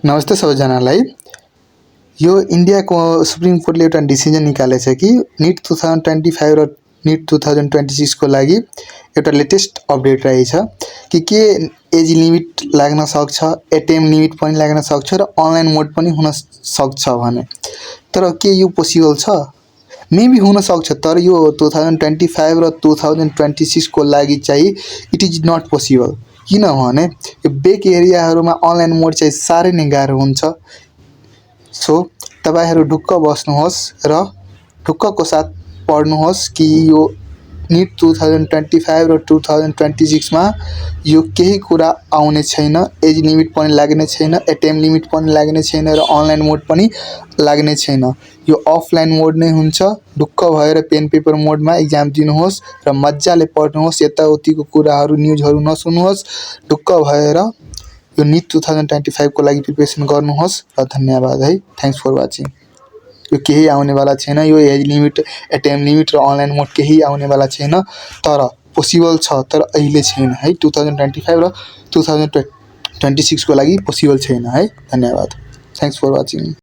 नमस्ते सबैजनालाई। यो इन्डियाको सुप्रिम कोर्टले एउटा डिसिजन निकालेछ कि नीट 2025 र नीट 2026 को लागि एउटा लेटेस्ट अपडेट रहेछ कि एज लिमिट लाग्न सक्छ, एटेम लिमिट पनि लाग्न सक्छ र अनलाइन मोड पनि हुन सक्छ भने। तर के यो पोसिबल छ? मेबी हुन सक्छ, तर यो 2025 र 2026 को लागि चाहिँ इट इज नट पोसिबल। किनभने यो बेक एरियाहरुमा अनलाइन मोड चाहिँ साह्रै नै गाह्रो हुन्छ। सो तपाईहरु ढुक्क बस्नुहोस् र ढुक्कको साथ पढ्नुहोस् कि यो नीट 2025 र 2026 मा यो केही कुरा आउने छैन, एज लिमिट पनि लाग्ने छैन, एटेम लिमिट पनि लाग्ने छैन र अनलाइन मोड पनि लाग्ने छैन। यो अफलाइन मोड नै हुन्छ। ढुक्क भएर पेन पेपर मोडमा एक्जाम दिनुहोस् र मज्जाले पढ्नुहोस्, यताउतिको कुराहरु न्यूजहरु नसुन्नुहोस्। ढुक्क भएर यो नीट 2025 को लागि प्रिपरेसन गर्नुहोस् र धन्यवाद है। Thanks for watching. यो केही आउने वाला छैन, यो एज लिमिट, एटेम लिमिट र अनलाइन मोड केही आउने वाला छैन, तर पोसिबल छ, तर अहिले छैन है। 2025 र 2026 को लागि पोसिबल छैन है। धन्यवाद। Thanks for watching.